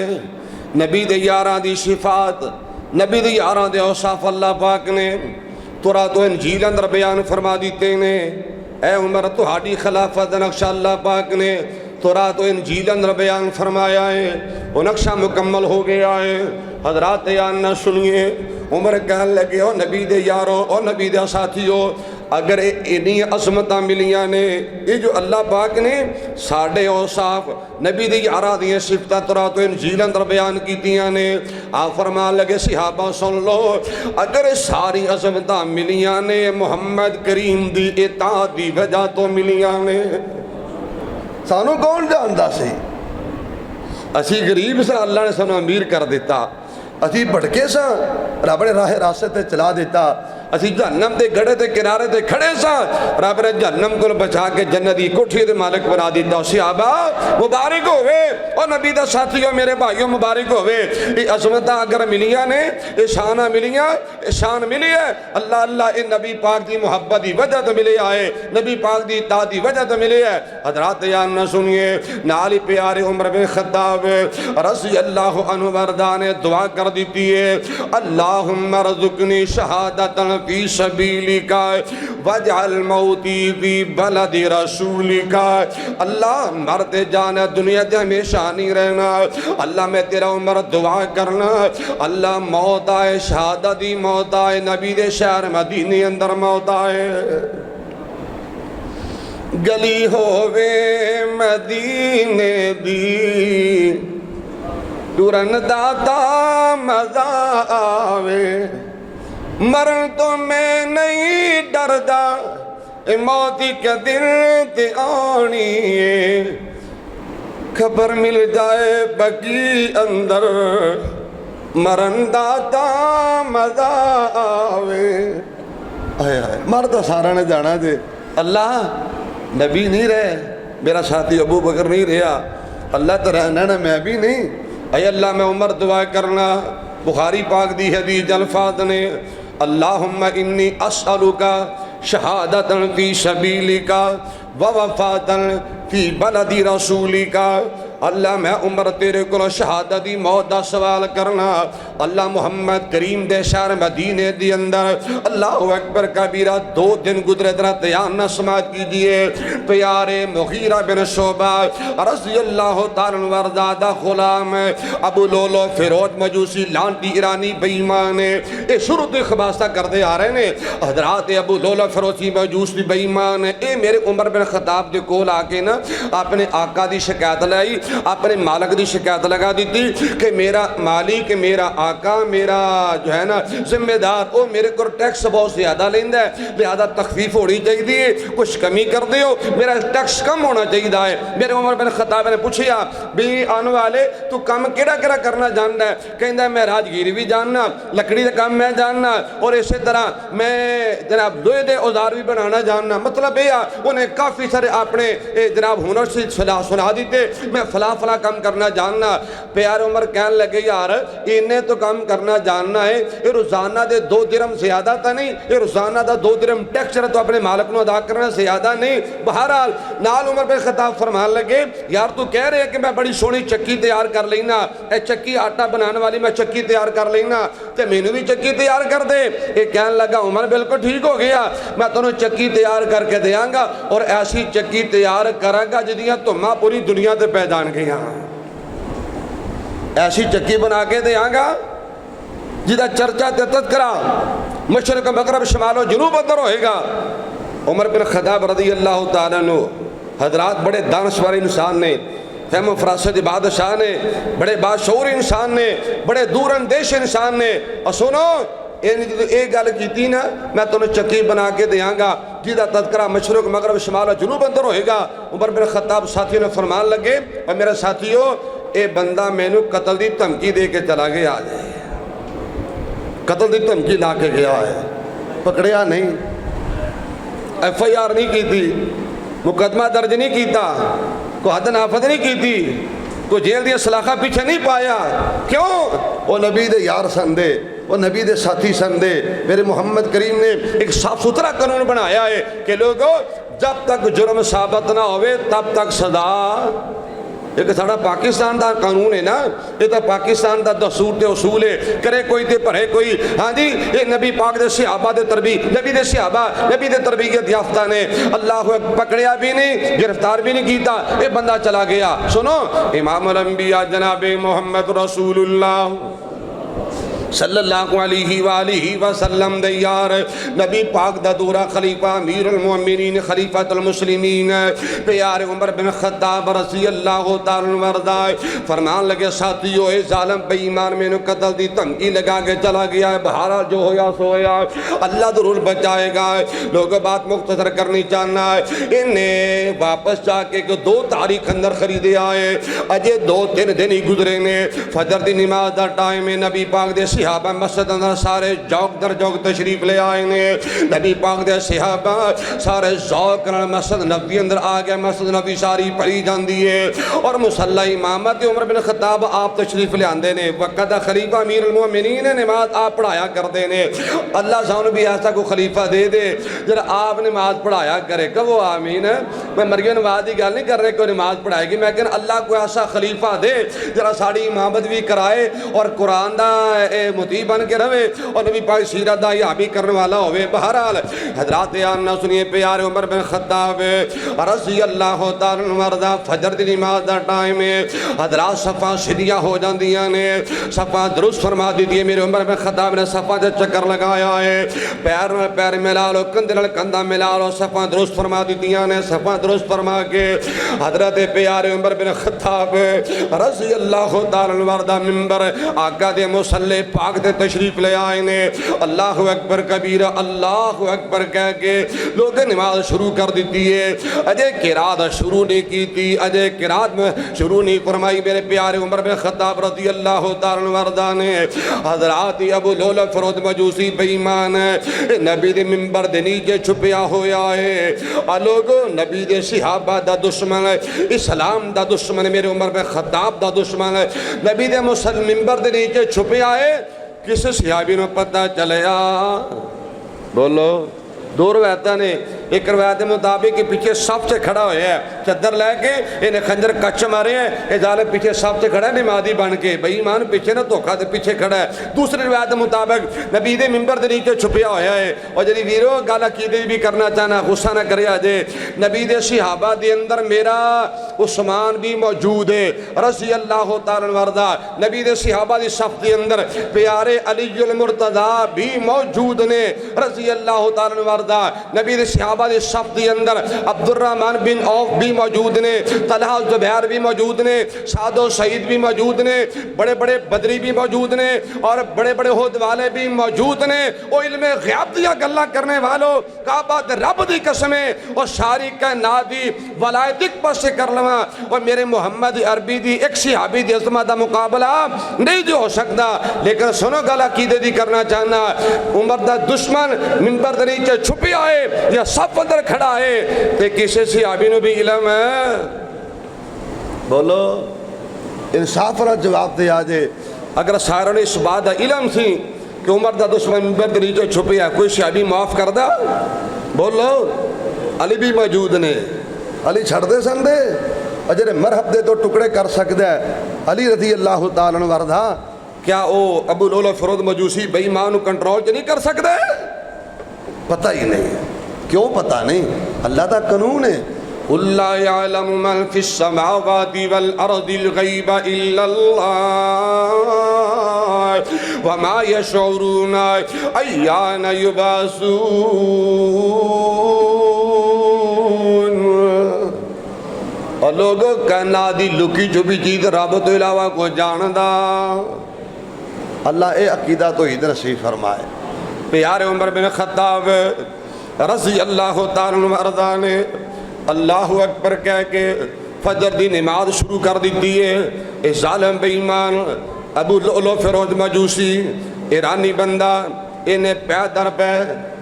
نبی دے یاراں دی صفات نبی دے یاراں دے اوصاف اللہ پاک نے تورا تو انجیل اندر بیان فرما دیتے نے اے عمر تہاڈی خلافت دا نقشہ اللہ پاک نے تورات و انجیل اندر بیان فرمایا ہے، وہ نقشہ مکمل ہو گیا ہے۔ حضرات یان نہ سنیے، عمر کہنے لگے او نبی دے یارو او نبی دے ساتھیو، اگر انہی عظمتاں ملیاں نے یہ جو اللہ پاک نے ساڑھے اوصاف نبی دی یارہ دیئے صفتہ تورات و انجیل اندر بیان کیتیاں نے، آپ فرمان لگے صحابہ سن لو اگر ساری عظمتاں ملیاں نے محمد کریم دی اطاعت دی وجہ تو ملیاں نے۔ سانو کون جاندا سی؟ اسی غریب سا اللہ نے سانو امیر کر دیتا، اسی بھٹکے سا رب نے راہ راستے چلا دیتا، اسی جہنم دے گڑے دے کنارے دے کھڑے سا رب نے جہنم کو بچا کے جنتی کوٹھی دے مالک بنا دیتا۔ صحابہ مبارک ہوئے اور نبی دا ساتھیوں میرے بھائیوں مبارک ہوئے، یہ عظمتاں اگر ملیاں نے یہ شانہ ملیاں یہ شان ملی ہے اللہ اللہ یہ نبی پاک دی محبت دی وجہ تو ملے آئے، نبی پاک دی اطاعت دی وجہ تو ملے ہے۔ حضرات یان نہ سنیے، نالی پیارے عمر بن خطاب رضی اللہ عنہ وردہ نے دعا کر دیتی ہے، اللہم رزقنی شہادتا فی سبیلک وجعل موتی فی بلد رسولک۔ اللہ مرتے جانا دنیا دے ہمیشہ نہیں رہنا، اللہ میں تیرا عمر دعا کرنا اللہ موت آئے شہادت دی موت آئے نبی دے شہر مدینی اندر موت آئے۔ گلی ہووے مدینے دی ٹرن داتا مزہ آوے، مرن تو میں نہیں ڈردا موتی کے دن تے آنی ہے، خبر مل جائے بقی اندر مرن داتا مزہ آوے۔ مر تو سارا نے جانا دے، اللہ نبی نہیں رہے، میرا ساتھی ابو بکر نہیں رہا، اللہ تو رہنا نا میں بھی نہیں، اے اللہ میں عمر دعا کرنا۔ بخاری پاک دی حدیث الفاظ نے اللہم انی اسألوکا شہادتا فی سبیلکا ووفاتا فی بلد رسولکا۔ اللہ میں عمر تیرے کو شہادت دی موت دا سوال کرنا، اللہ محمد کریم دے شہر مدینے دی اندر اللہ اکبر کبیرہ 2 دن گزرے درہ تیان نہ سماعت کیجئے۔ پیارے مغیرہ بن شعبہ رضی اللہ تعالیٰ وردادہ غلام ابو لولو فیروز مجوسی لانٹی ایرانی بیمانے اے شروع تو خباستہ کر دے آ رہے ہیں۔ حضرات ابو لولو فیروزی مجوسی بیمان اے میرے عمر بن خطاب دے کول آکے نا اپنے آقا دی شکایت لائی، اپنے مالک دی شکایت لگا دیتی کہ میرا مالک میرا آقا میرا جو ہے نا ذمہ دار او میرے کو ٹیکس بہت زیادہ لیندہ ہے، لہذا تخفیف ہونی چاہیے، کچھ کمی کر دیو، میرا ٹیکس کم ہونا چاہیے۔ میرے عمر بن خطاب نے پوچھیا بھی آنے والے تو کم کیڑا کیڑا کرنا جاننا ہے؟ کہندہ ہے میں راجگیری بھی جاننا، لکڑی دے کام میں جاننا، اور اسی طرح میں جناب دوئے دے اوزار بھی بنانا جاننا۔ مطلب یہ انہیں کافی سارے اپنے جناب ہنر سے سنا دیتے، میں فلاں کام کرنا جاننا۔ پیار عمر کہنے لگے یار انہیں تو کام کرنا جاننا ہے، یہ روزانہ دے 2 درہم زیادہ تا نہیں، یہ روزانہ دا 2 درہم ٹیکس تو اپنے مالک نو ادا کرنا زیادہ نہیں۔ بہرحال نال عمر بن خطاب فرمان لگے یار تو کہہ رہے کہ میں بڑی سونی چکی تیار کر لینا، اے چکی آٹا بنانے والی میں چکی تیار کر لینا، تے میں نے بھی چکی تیار کر دے۔ یہ کہنے لگا عمر بالکل ٹھیک ہو گیا، میں تمہیں چکی تیار کر کے دیاں گا اور ایسی چکی تیار کراں گا جدیاں تمہاں پوری دنیا تے پیدان گیا، ایسی چکی بنا کے دیاں گا جدہ چرچا تے تذکرہ مشرق مغرب شمال و جنوب اندر ہوئے گا۔ عمر بن خطاب رضی اللہ تعالیٰ عنہ حضرات بڑے دانشور انسان نے، فہم و فراست بادشاہ نے، بڑے باشعور انسان نے، بڑے دور اندیش انسان نے، اور سنو ایک گل کیتی نا میں تمہیں چکی بنا کے دیاں گا جیدہ تذکرہ مشرق مغرب شمال و جنوب اندر ہوئے گا۔ عمر بن خطاب ساتھیوں نے فرمان لگے اور میرے ساتھیوں اے بندہ میں نے قتل دی دھمکی دے کے چلا گیا، آ جائے قتل دی دھمکی لا کے گیا ہے، پکڑیا نہیں، ایف آئی آر نہیں کی تھی، مقدمہ درج نہیں کیتا، کوئی حد نافذ نہیں کی تھی، کوئی جیل دیا سلاخہ پیچھے نہیں پایا۔ کیوں؟ وہ نبی دے یار سندے، وہ نبی دے ساتھی سندے۔ میرے محمد کریم نے ایک صاف ستھرا قانون بنایا ہے کہ لوگوں جب تک جرم ثابت نہ ہوئے تب تک سزا ایک ساڑا پاکستان دا قانون ہے نا، یہ تو پاکستان دا دستور تے اصول ہے، کرے کوئی تے پڑھے کوئی. ہاں جی یہ نبی پاک دے صحابہ دے تربیت، نبی دے صحابہ نبی دے تربیت یافتہ نے اللہ پکڑیا بھی نہیں، گرفتار بھی نہیں کیتا، یہ بندہ چلا گیا. سنو امام الانبیاء جناب محمد رسول اللہ صلی اللہ علیہ وآلہ وسلم دے یار نبی پاک دا دورہ خلیفہ امیر المؤمنین خلیفۃ المسلمین پیار عمر بن خطاب رضی اللہ تعالیٰ وردہ فرمان لگے ساتھیو اے ظالم بے ایمان میں نے قتل دی دھمکی لگا کے چلا گیا ہے، بہارا جو ہویا سو ہویا، اللہ ضرور بچائے گا. لوگ بات مختصر کرنی چاہنا ہے، انہیں واپس جا کے 2 تاریخ اندر خریدے آئے، اجے 2-3 دن ہی گزرے نے. فجر دی نماز دا ٹائم ہے، نبی پاک دے صحابہ مسجد اندر سارے جوک در جوک تشریف لے آئے نے. نبی پاک دے صحابہ سارے ذوق کرن مسجد نبی اندر آ گئے، مسجد نبی ساری پڑھی جاندی ہے اور مصلی امامت عمر بن خطاب آپ تشریف لے آندے نے. وقت خلیفہ امیر المؤمنین نماز آپ پڑھایا کردے نے. اللہ سانو بھی ایسا کو خلیفہ دے دے جرا آپ نماز پڑھایا کرے. کہو آمین. میں مریم نواز دی گل نہیں کر رہے کوئی نماز پڑھائے گی، میں کہ اللہ کو ایسا خلیفہ دے جرا ساڑی امامت بھی کرائے اور قرآن دا مطیع بن کے رہے اور نبی پاک سیرت دا یہ بھی کرنے والا ہوئے. بہرحال حضرات آننا سنیے پیارے عمر بن خطاب رضی اللہ تعالیٰ وردہ فجر دی نماز دا ٹائم ہے. حضرات صفحہ سیدھیاں ہو جاندیاں نے، صفحہ درست فرما دیتی ہے. میرے عمر بن خطاب نے صفحہ دے چکر لگایا ہے، پیر میں پیر ملا لو، کندھے نال کندھا ملا لو، صفحہ درست فرما دیتیاں نے. صفحہ درست فرما کے حضرت پیارے عمر بن خطاب رضی اللہ تعالیٰ وردہ منبر آقا دے مصلی پاک دے تشریف لے آئے نے. اللہ اکبر کبیر، اللہ اکبر کہہ کے لوگ نماز شروع کر دیتی ہے. اجے قرات شروع نہیں کی تھی، اجے قرات میں شروع نہیں فرمائی. میرے پیارے عمر بن خطاب رضی اللہ تعالیٰ وردہ نے حضرات ابو لولو فرود مجوسی بے ایمان نبی دے منبر دے نیچے چھپیا ہویا ہے. لوگو نبی دے صحابہ دا دشمن، اسلام دا دشمن، میرے عمر بن خطاب دا دشمن نبی دے منبر دے نیچے چھپیا ہے. کس صحابی نے پتہ چلیا؟ بولو. 2 روایتیں نے. ایک روایت مطابق پیچھے صف سے کھڑا ہویا ہے، چادر لے کے انہیں خنجر کچ مارے ہیں، یہ ظالم پیچھے صف سے کھڑا ہے نمازی بن کے، بے ایمان پیچھے نہ دھوکا دے پیچھے کھڑا ہے. دوسری روایت مطابق نبی دے منبر دے نیچے چھپیا ہویا ہے. اور جدی ویرو گل عقیدے بھی کرنا چاہنا، غصہ نہ کریا جے، نبی دے صحابہ دے اندر میرا عثمان بھی موجود ہے رضی اللہ تعالیٰ وردہ. نبی دے صحابہ دی صف دے اندر پیارے علی المرتضیٰ بھی موجود نے رضی اللہ تعالیٰ وردہ. نبی دے صحابہ دے صف دے اندر عبد الرحمن بن عوف بھی موجود نے، طلحہ زبیر بھی موجود نے، سعد و سعید بھی موجود نے، بڑے بڑے بدری بھی موجود نے اور بڑے بڑے عہد والے بھی موجود نے. وہ علم غیب دیا گلا کرنے والوں کعبہ دے رب دی قسمیں اور ساری کائنات دی ولایت ایک پاس سے کر لواں اور میرے محمد عربی دی ایک صحابی دی عظمت دا مقابلہ نہیں جو ہو سکتا. لیکن سنو گل عقیدے دی کرنا چاہنا، عمر دا دشمن منبر دے نیچے چھپیا ہے یا سب اندر کھڑا ہے تے کسی صحابی نو بھی علم ہے؟ بولو انصاف را جواب دے آجے. اگر ساروں نے اس بات دا علم تھی کہ عمر دا دشمن منبر دے نیچے چھپیا، کوئی صحابی معاف کر دا؟ بولو. علی بھی موجود نے، علی چھڑ دے سن دے اجر مرحب دے تو ٹکڑے کر سکتا ہے. علی رضی اللہ تعالیٰ عنہ وردہ کیا او ابو لولو فرود مجوسی بے ایمان کنٹرول نہیں کر سکتے؟ پتہ ہی نہیں. کیوں پتہ نہیں؟ اللہ دا قانون ہے. اللہ یعلم من فی السماوات والارض الغیب الا اللہ وما یشعرون ایان یبعثون. اور لوگوں کائنات دی لکی جو بھی چیز رب تو علاوہ کو جاندا. اللہ اے عقیدہ توحید نصیب فرمائے. پیارے عمر بن خطاب رضی اللہ تعالیٰ عنہ نے اللہ اکبر کہہ کے فجر دی نماز شروع کر دیتی ہے. اے ظالم بے ایمان ابو لؤلؤ فیروز مجوسی ایرانی بندہ انہیں پہ در پہ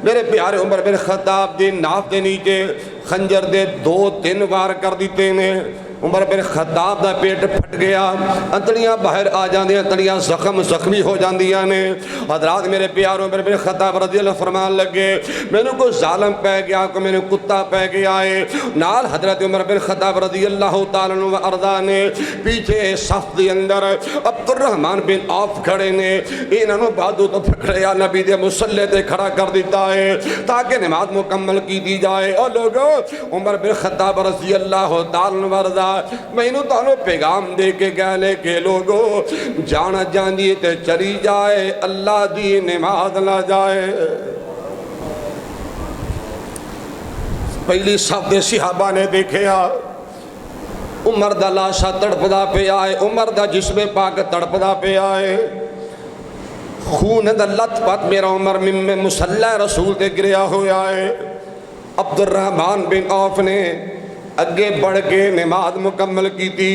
میرے پیارے عمر بن خطاب دی ناف دے نیچے خنجر دے 2-3 وار کر دیتے نے. عمر بن خطاب دا پیٹ پھٹ گیا، انتڑیاں باہر آ جاندیاں، انتڑیاں زخمی ہو جاندیاں نے۔ حضرات میرے پیاروں، عمر بن خطاب رضی اللہ فرمان لگے میں نے کوئی ظالم پہ گیا، کوئی میں نے کتا پہ گیا ہے۔ نال حضرت عمر بن خطاب رضی اللہ تعالیٰ عنہ و ارضا نے پیچھے صف دے اندر عبد الرحمن بن عوف کھڑے نے، انہوں نے بازو تو پکڑیا، نبی دے مصلی تے کھڑا کر دیتا ہے تاکہ نماز مکمل کی دی جائے۔ اور لوگوں عمر بن خطاب رضی اللہ تعالیٰ عنہ و ارضا میں انہوں تانوں پیغام دے کے گئے کہ لوگوں جانا جاندی تے چلی جائے، اللہ دی نماز نہ جائے۔ پہلی صف دے صحابہ نے دیکھیا عمر دا لاشا تڑپدا پہ آئے، عمر دا جسم پاک تڑپدا پہ آئے، خون دا لت پت میرا عمر میں مصلی رسول دے گریا ہویا ہے۔ عبد الرحمن بن عوف نے اگے بڑھ کے نماز مکمل کی تھی،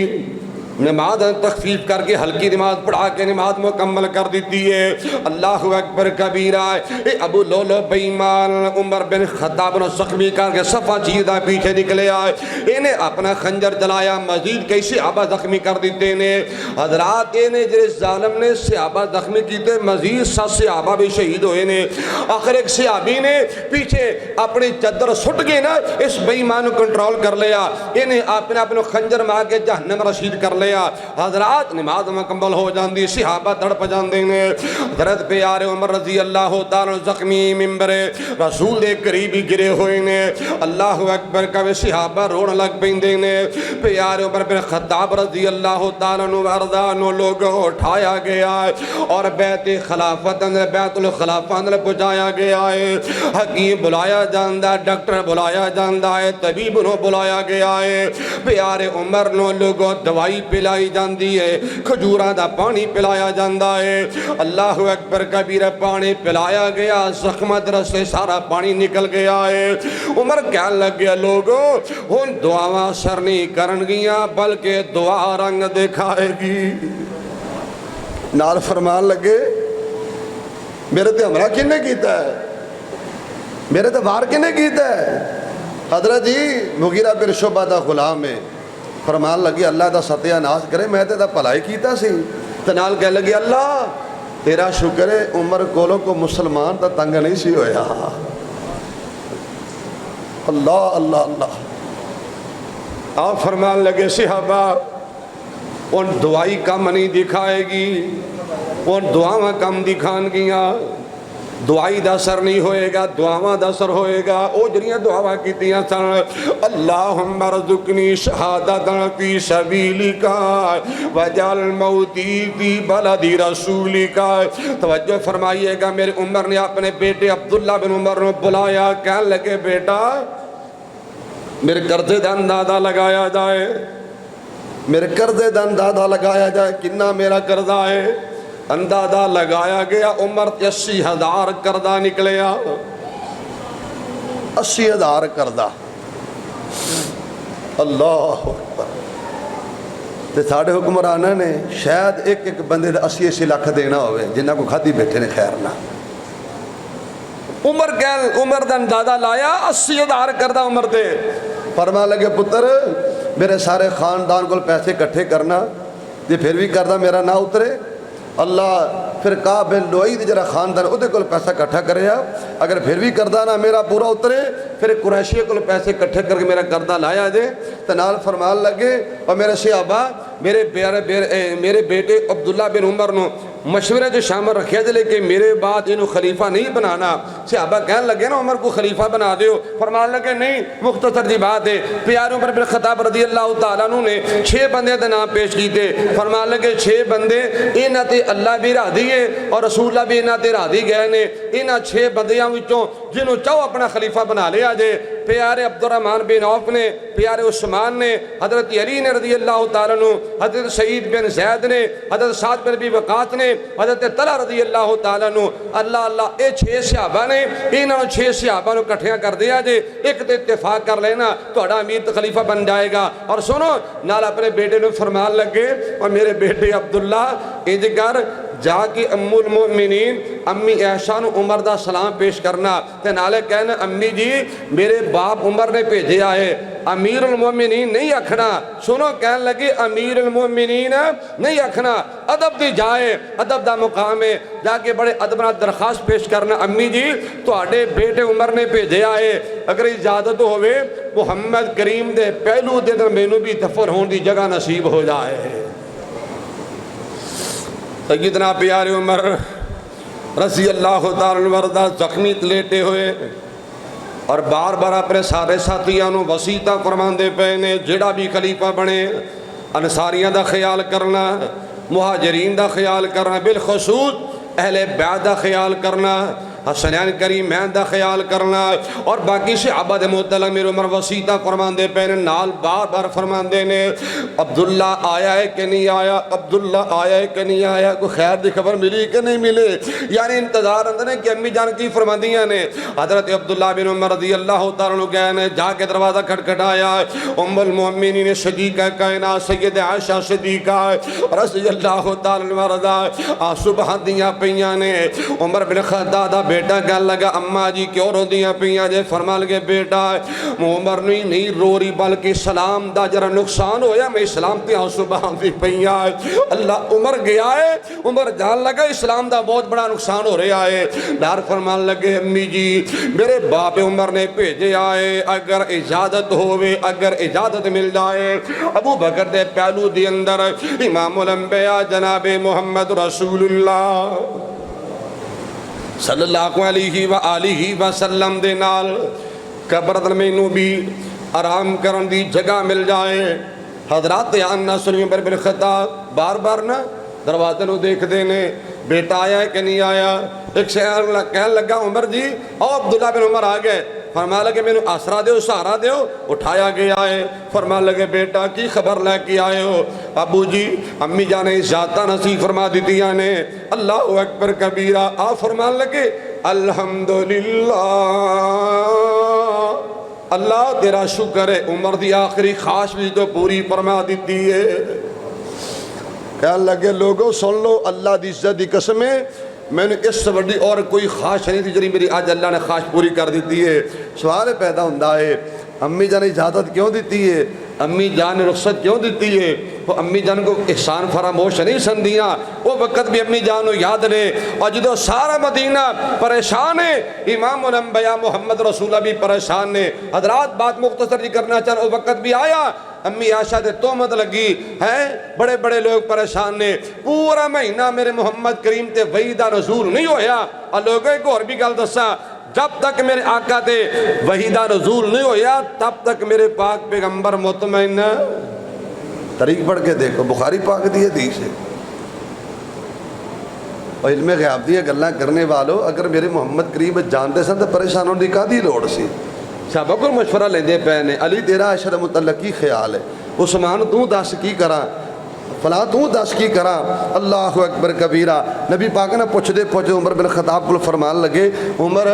نماز تخفیف کر کے ہلکی نماز پڑھا کے نماز مکمل کر دیتی ہے۔ اللہ اکبر کبیرہ۔ اے ابو لولو بیمان عمر بن خطاب نے زخمی کر کے صفہ چیدہ پیچھے نکلے آئے، انہیں اپنا خنجر جلایا، مزید کئی صحابہ زخمی کر دیتے نے۔ حضرات انہیں جس ظالم نے صحابہ زخمی کیتے، مزید 7 صحابہ بھی شہید ہوئے نے۔ آخر ایک صحابی نے پیچھے اپنی چادر سٹ گئے نا، اس بیمان کو کنٹرول کر لیا، انہیں اپنے خنجر مار کے جہنم رسید کر لیا۔ حضرات نماز مکمل ہو جاندی، صحابہ تڑپ جاندے نے۔ حضرت پیارے عمر رضی اللہ تعالیٰ زخمی ممبر رسول دے قریبی گرے ہوئے نے۔ اللہ اکبر کبھی صحابہ روڑ لگ پیندے نے۔ پیارے عمر بن خطاب رضی اللہ تعالیٰ عنہ لوگوں اٹھایا گیا اور بیت خلافت اندر بیت الخلافہ اندر پہنچایا گیا ہے۔ حکیم بلایا جاندہ، ڈاکٹر بلایا جاندہ ہے، طبیب نو بلایا گیا ہے۔ پیارے عمر نو لوگوں دوائی پلائی جاندی ہے، کھجوراں دا پانی پلایا جاندہ ہے۔ اللہ اکبر کبیرہ، پانی پلایا گیا، زخمت رسے سارا پانی نکل گیا ہے۔ عمر کہنے لگ گیا لوگوں ہن دعاواں اثر نہیں کرن گیاں بلکہ دعا رنگ دکھائے گی۔ نال فرمان لگے میرے تے حملہ کنے کیتا ہے، میرے تے وار کنے کیتا ہے؟ حضرت جی مغیرہ بن شعبہ دا غلام ہے۔ فرمان لگی اللہ دا ستیہ ناز کرے میں تے دا پلائی کیتا سی۔ تنال کہہ لگی اللہ تیرا شکر ہے عمر کولوں کو مسلمان تا تنگ نہیں سی ہویا۔ اللہ اللہ اللہ۔ آپ فرمان لگے صحابہ ان دعائی کم نہیں دکھائے گی، ان دعاواں کم دکھان گیاں، دعائی دا اثر نہیں ہوئے گا، دعاواں دا اثر ہوئے گا۔ او جنیاں دعاواں کیتیاں سن اللہم ارزقنی شہادتاً فی سبیلک وجعل موتی فی بلد رسولک۔ توجہ فرمائیے گا، میرے عمر نے اپنے بیٹے عبداللہ بن عمر نے بلایا، کہنے لگے بیٹا میرے قرضے دا اندازہ لگایا جائے، میرے قرضے دا اندازہ لگایا جائے، کنا میرا قرضہ ہے؟ اندازہ لگایا گیا، عمر 80,000 قرضہ نکلیا، 80,000 قرضہ۔ اللہ اکبر۔ تے ساڑھے حکمرانہ نے شاید ایک بندے 80 لاکھ دینا ہوئے جنہاں کو کھاتی بیٹھے نے خیر نہ۔ عمر دا اندازہ لایا 80,000 قرضہ عمر دے۔ فرمان لگے پتر میرے سارے خاندان کو پیسے کٹھے کرنا، یہ پھر بھی قرضہ میرا نہ اترے، اللہ پھر کہا بن لوئی دی جرا خاندان ادھے کل پیسہ کٹھا کرے، اگر پھر بھی قرضہ نہ میرا پورا اترے پھر قریشی کل پیسے کٹھے کر کے میرا قرضہ لایا جے۔ تنال فرمان لگے اور میرے صحابہ میرے بیٹے عبداللہ بن عمر نو مشورہ جو شامل رکھیا جلے کہ میرے بعد انہوں خلیفہ نہیں بنانا۔ صحابہ کہنے لگے نا عمر کو خلیفہ بنا دیو، فرمان لگے نہیں، مختصر دی بات ہے۔ پیارے عمر بن خطاب رضی اللہ تعالیٰ عنہ نے 6 بندے دے نام پیش کیتے، فرمان لگے 6 بندے انہاں تے اللہ بھی راضی ہے اور رسول اللہ بھی انہاں تے راضی گئے نے، انہاں 6 بندیاں وچوں جنہوں چاہو اپنا خلیفہ بنا لیا جے۔ پیارے عبد الرحمن بن عوف نے، پیارے عثمان نے، حضرت علی نے رضی اللہ تعالیٰ عنہ، حضرت سعید بن زید نے، حضرت سعد بن ابی وقاص نے، حضرت طلحہ رضی اللہ تعالیٰ عنہ، اللہ اللہ اے 6 صحابہ نے، انہوں 6 صحابہ نے کٹھیاں کر دیا جے، ایک تے اتفاق کر لینا تو اڑا امیر تو خلیفہ بن جائے گا۔ اور سنو نال اپنے بیٹے نے فرمان لگے اور میرے بیٹے عبداللہ انج کر جا کے ام المؤمنین امی عائشہ نو عمر دا سلام پیش کرنا تے نالے کہنا امی جی میرے باپ عمر نے بھیجے آئے امیر المؤمنین نہیں اکھنا سنو کہنے لگے امیر المؤمنین نہیں اکھنا ادب دی جائے ادب دا مقام ہے جا کے بڑے ادبنا درخواست پیش کرنا امی جی تو آڑے بیٹے عمر نے بھیجے آئے اگر اجازت ہوئے محمد کریم دے پہلو دے در مینو بھی دفن ہون دی جگہ نصیب ہو جائے سیدنا پیارے عمر رضی اللہ تعالیٰ عنہ زخمی لیٹے ہوئے اور بار بار اپنے سارے ساتھیاں نو وصیتاں فرماندے پے نے جڑا بھی خلیفہ بنے انصاریاں دا خیال کرنا مہاجرین دا خیال کرنا بالخصوص اہل بیت دا خیال کرنا حسنین کریمین دا خیال کرنا اور باقی صحابہ دے محترم میرے عمر وصیتہ فرماندے پے نے نال بار بار فرماندے نے عبداللہ آیا ہے کہ نہیں آیا عبداللہ آیا ہے کہ نہیں آیا کوئی خیر دی خبر ملی کہ نہیں ملے یعنی انتظار اندر ہے کہ امی جان کی فرماندیاں نے حضرت عبداللہ بن عمر رضی اللہ تعالیٰ عنہ گئے نے جا کے دروازہ کھٹکھٹایا ام المؤمنین صدیقہ کائنات سید عائشہ صدیقہ رضی اللہ تعالیٰ عنہ آنسو بہاندیاں پیاں نے عمر بن خطاب بیٹا کہنے لگا اماں جی کیوں رو دیاں پیاں جے فرما لگے بیٹا عمر نہیں رو رہی بلکہ اسلام دا جرا نقصان ہویا میں اسلام تے آنسو بہاندی پیاں اللہ عمر گیا ہے عمر جان لگا اسلام دا بہت بڑا نقصان ہو رہا ہے دار فرمان لگے امی جی میرے باپ عمر نے بھیجے آئے اگر اجازت ہوئے اگر اجازت مل جائے ابو بکر دے پہلو دی اندر امام الانبیاء جناب محمد رسول اللہ صلی اللہ علیہ وآلہ وسلم دے نال قبر مینوں بھی آرام کرن دی جگہ مل جائے حضرات آنا سنی عمر بن خطاب بار بار نا دروازے نو دیکھ دینے بیٹا آیا ہے کہ نہیں آیا ایک شہر کہنے لگا عمر جی او عبداللہ بن عمر آ گئے فرما لگے میں نے آسرا دیو سہارا دیو اٹھایا گیا ہے فرما لگے بیٹا کی خبر لے کے آئے ہو ابو جی امی جانے ذاتہ نصیب فرما دیتیاں نے اللہ اکبر کبیرہ آ فرما لگے الحمدللہ اللہ تیرا شکر ہے عمر دی آخری خواہش بھی تو پوری فرما دیتی ہے کہنے لگے لوگوں سن لو اللہ دی عزت دی قسمیں میں نے اس سے بڑی اور کوئی خواہش نہیں تھی جنہی میری آج اللہ نے خواہش پوری کر دیتی ہے سوال پیدا ہوندہ ہے امی جان اجازت کیوں دیتی ہے امی جان رخصت کیوں دیتی ہے وہ امی جان کو احسان فراموش نہیں سندیاں وہ وقت بھی امی جانو یاد نے اور جدو سارا مدینہ پریشان ہے امام الانبیاء محمد رسول اللہ بھی پریشان نے حضرات بات مختصر جی کرنا چاہتا وہ وقت بھی آیا امی عائشہ دے تومت لگی ہیں بڑے بڑے لوگ پریشان نے پورا مہینہ میرے محمد کریم تے وحی دا نزول نہیں ہویا اور لوگوں کو اور بھی گل دسا جب تک میرے آقا تے وحی دا نزول نہیں ہویا تب تک میرے پاک پیغمبر مطمئن طریق پڑھ کے دیکھو بخاری پاک دی حدیث ہے اور علم غیب دی گلاں کرنے والو اگر میرے محمد کریم جانتے سن تو پریشان ہونے کا دی لوڑ سی صحابہ کو مشورہ لیندے پے نے علی تیرا عائشہ دے متعلق کی خیال ہے عثمان تو دس کی کرا فلاں تو دس کی کرا اللہ اکبر کبیرہ نبی پاک نے پوچھدے عمر بن خطاب کو فرمان لگے عمر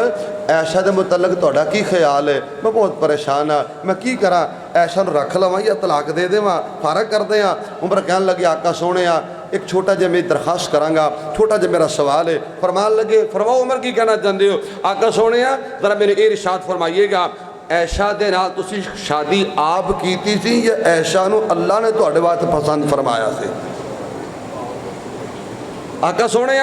عائشہ دے متعلق توڑا کی خیال ہے میں بہت پریشان ہاں میں کی کرا عائشہ نو رکھ لواں یا طلاق دے دیواں فارغ کر دیاں عمر کہنے لگے آقا سونے ایک چھوٹا جے میں درخواست کرانگا چھوٹا جے میرا سوال ہے فرمان لگے فرماؤ عمر کی کہنا چاہتے ہو آقا سونے ذرا میرے ارشاد فرمائیے گا عائشہ دے نال تسی شادی آپ کیتی سی یا عائشہ نو اللہ نے تو اڈوات پسند فرمایا سے آقا سونے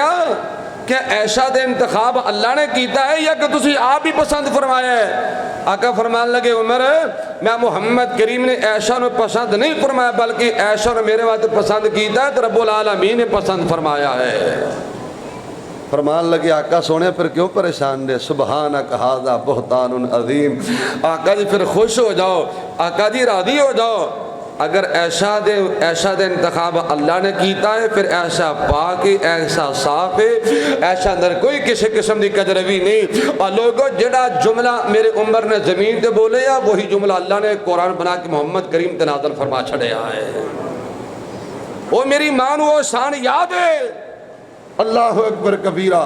کہ عائشہ دے انتخاب اللہ نے کیتا ہے یا کہ تسی آپ ہی پسند فرمایا ہے آقا فرمان لگے عمر میں محمد کریم نے عائشہ نو پسند نہیں فرمایا بلکہ عائشہ نے میرے واسطے پسند کیتا ہے تو رب العالمین نے پسند فرمایا ہے فرمان لگے آقا سونے پھر کیوں پریشان دے سبحانک ھذا بہتان عظیم آقا جی پھر خوش ہو جاؤ آقا جی راضی ہو جاؤ اگر عائشہ دے انتخاب اللہ نے کیتا ہے پھر عائشہ پاک ہے عائشہ صاف ہے عائشہ اندر کوئی کسی قسم دی کجروی نہیں اور لوگوں جڑا جملہ میرے عمر نے زمین تے بولے یا وہی جملہ اللہ نے قرآن بنا کے محمد کریم تے نازل فرما چھڑے آئے وہ میری مان وہ شان یاد ہے اللہ اکبر کبیرہ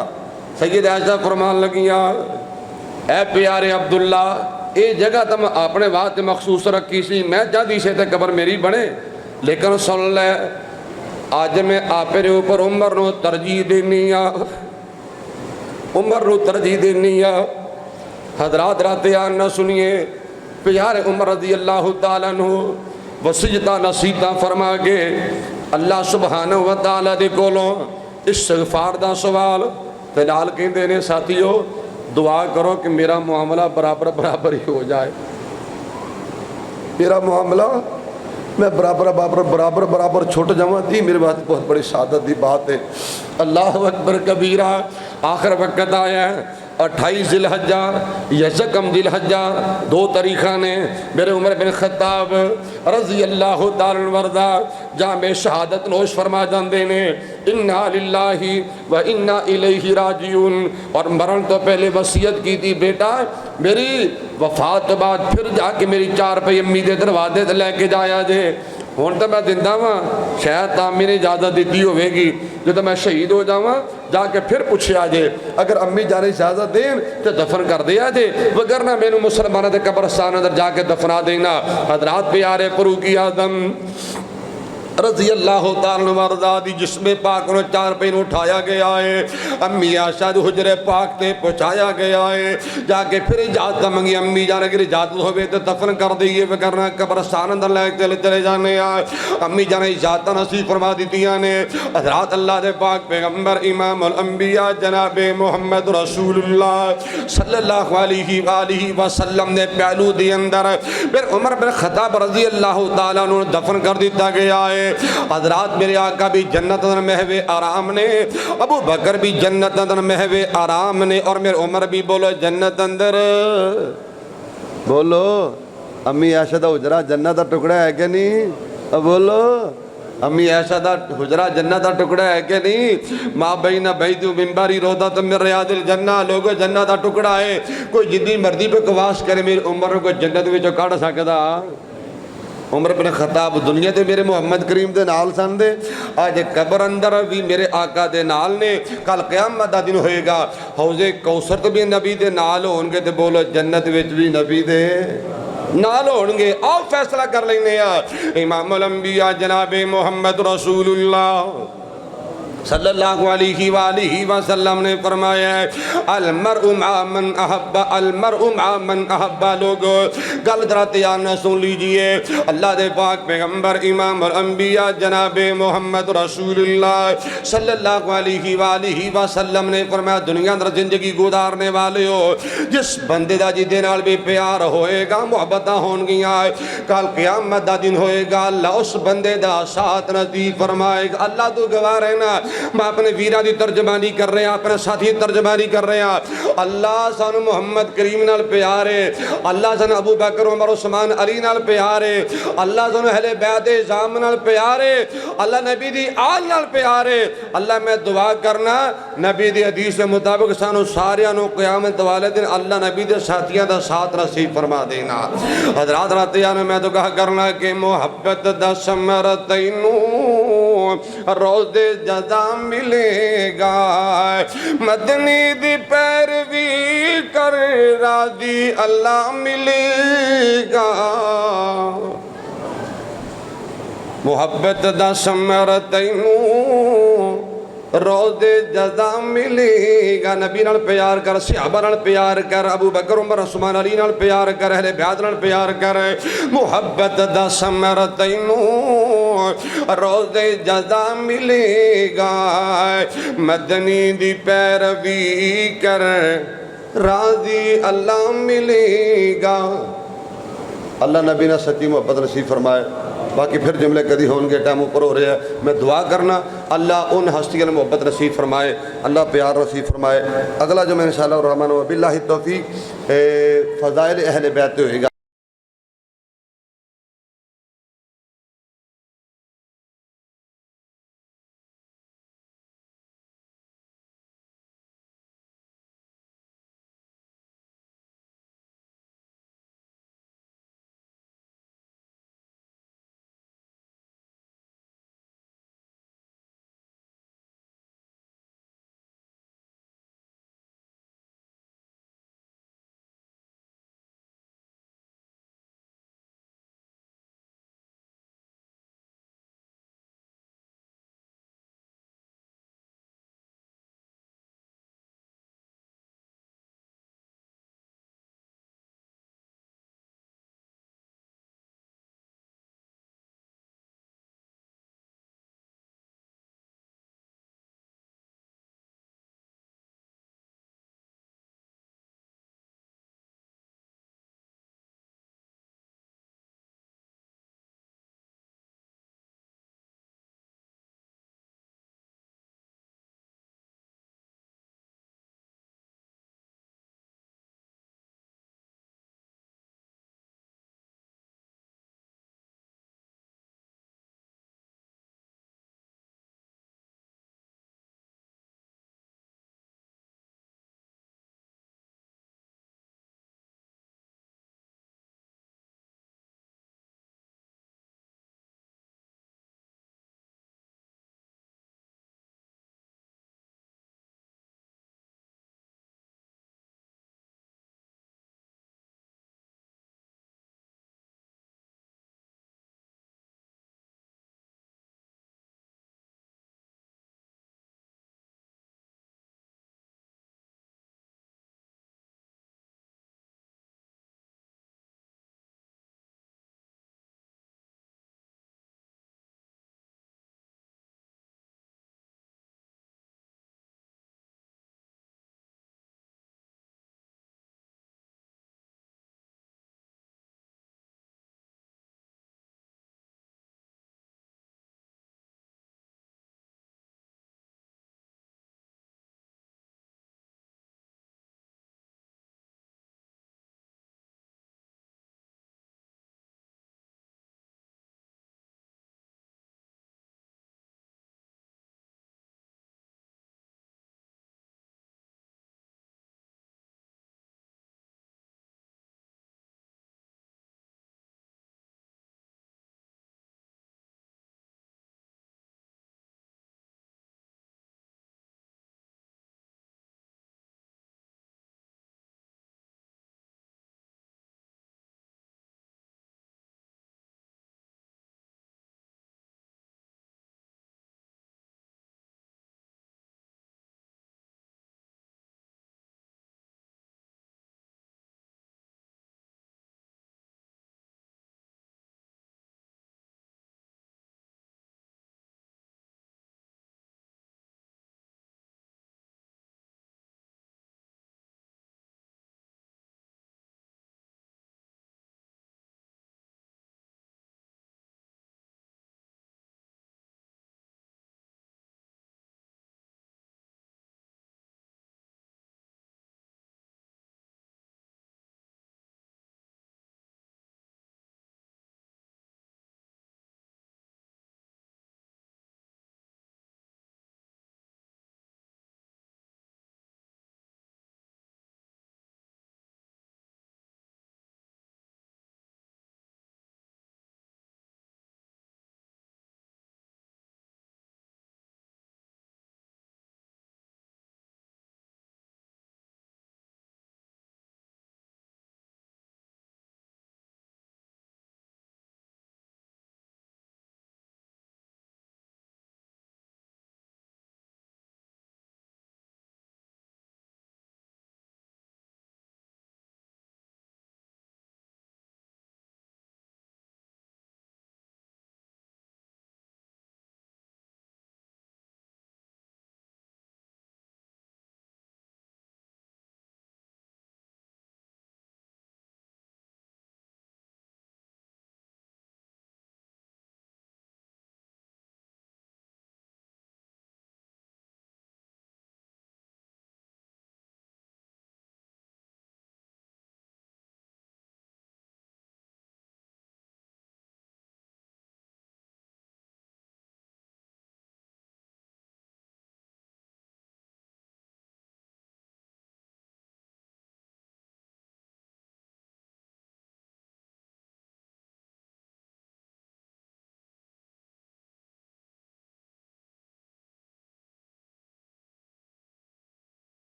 سید عائشہ فرمان لگیاں اے پیارے عبداللہ اے جگہ تم اپنے واسطے مخصوص رکھی سی میں جادی سے تے قبر میری بنے لیکن سن لے آج میں آپ کے اوپر عمر نو ترجیح دینی آ، عمر نو ترجیح دینی آ۔ حضرات رات نہ سنیے، پیارے عمر رضی اللہ تعالیٰ عنہ وسیعتاں نصیحتاں فرما کے اللہ سبحانہ و تعالیٰ دے کولوں استغفار دا سوال تے نال کہندے نے ساتھیو دعا کرو کہ میرا معاملہ برابر برابر ہی ہو جائے، میرا معاملہ میں برابر چھوٹ جاؤں دی میرے بات بہت بڑی سعادت دی بات ہے۔ اللہ اکبر کبیرہ، آخر وقت آیا ہے 28 ذی الحجہ یا یکم ذی الحجہ، دو تاریخاں نے میرے عمر بن خطاب رضی اللہ تعالیٰ عنہ وردہ جامع شہادت نوش فرما جاندے نے انا للہ و انا الیہ راجعون، اور مرن تو پہلے وصیت کی تھی بیٹا میری وفات تو بعد پھر جا کے میری 4 پہ امی دے دروازے تے لے کے جایا جے، ہون تو میں زندہ ہاں شاید تامی نے اجازت دیتی ہوئے گی، جو تو میں شہید ہو جاؤں جا کے پھر پوچھیا جے، اگر امی جانے اجازت دیں تو دفن کر دیا جے، وگرنہ میں نے مسلمانہ دے قبرستان اندر جا کے دفنا دینا۔ حضرات پیارے فاروق اعظم رضی اللہ تعالیٰ عنہ دی جسم پاک انہوں 4 پہ اٹھایا گیا ہے، امی عائشہ دے حجرے پاک تے پہنچایا گیا ہے، جا کے پھر اجازت منگی، امی جانے کی اجازت ہوئے تو دفن کر دیئے، وگرنہ قبرستان اندر لے چلے جانے آئے، امی جانے اجازت نصیب فرما دیتیاں نے۔ حضرات اللہ دے پاک پیغمبر امام الانبیاء جناب محمد رسول اللہ صلی اللہ علیہ وآلہ وسلم نے پہلو دی اندر پھر عمر بن خطاب رضی اللہ تعالیٰ عنہ دفن کر دیتا گیا ہے۔ حضرات میرے آقا بھی جنت اندر محو آرام نے، ابو بکر بھی جنت اندر محو آرام نے، اور میرے عمر بھی بولو جنت اندر، بولو امی عائشہ دا حجرہ جنت دا ٹکڑا ہے کہ نہیں؟ بولو امی عائشہ دا حجرہ جنت دا ٹکڑا ہے کہ نہیں؟ ماں بین بیت و منبری روضۃ من ریاض الجنہ، لوگو جنت دا ٹکڑا ہے، کوئی جتنی مرضی پہ قواس کرے میرے عمر کو جنت وچوں کڈ سکدا۔ عمر بن خطاب دنیا دے میرے محمد کریم دے نال سن دے، آج قبر اندر بھی میرے آقا دے نال نے، کل قیامت دا دن ہوئے گا حوض کوثر تو بھی نبی دے نال ہونگے، تے بولو جنت وچ بھی نبی دے نال ہونگے۔ آؤ فیصلہ کر لینے امام الانبیاء جناب محمد رسول اللہ صلی اللہ علیہ وآلہ وسلم نے فرمایا ہے المرء مع من احب، المرء مع من احب۔ لوگو گل ذرا تیار نہ سن لیجئے، اللہ دے پاک پیغمبر امام الانبیاء جناب محمد رسول اللہ صلی اللہ علیہ وآلہ وسلم نے فرمایا دنیا اندر زندگی گزارنے والے ہو، جس بندے دا جی دے نال بھی پیار ہوئے گا، محبتاں ہون گیاں، کل قیامت دا دن ہوئے گا، اللہ اس بندے دا ساتھ نصیب فرمائے گا۔ اللہ تو گواہ رہنا، میں اپنے ویرہ دی ترجمانی کر رہے ہیں، اپنے ساتھی ترجمانی کر رہے ہیں۔ اللہ سانو محمد کریم نال پیارے، اللہ سانو ابو بکر عمر عثمان علی نال پیارے، اللہ سانو اہل بیت اعظام نال پیارے، اللہ نبی دی آل نال پیارے۔ اللہ میں دعا کرنا نبی دی حدیث کے مطابق سانو سارے انو قیامت والے دن اللہ نبی دے ساتھیاں دا ساتھ نصیب فرما دینا۔ حضرات راتیاں میں تو کہا کرنا کہ محبت دا ثمرتینو روز جزا ملے گا، مدنی دی پیروی کر راضی اللہ ملے گا، محبت دا ثمرتینو روز جزا ملے گا۔ نبی نال پیار کر، صحابہ نال پیار کر، ابو بکر عمر عثمان علی نال پیار کر، اہل بیت نال پیار کر، محبت دا ثمرتینو روز جزا ملے گا، مدنی دی پیروی کر راضی اللہ ملے گا۔ اللہ نبی نے سچی محبت نصیب فرمائے۔ باقی پھر جملے کدی ہون گے، ٹائم اوپر ہو رہے ہیں، میں دعا کرنا اللہ ان ہستیوں نے محبت نصیب فرمائے، اللہ پیار نصیب فرمائے۔ اگلا جو میں انشاءاللہ الرحمن و باللہ التوفیق فضائل اہل بیت ہوئے گا۔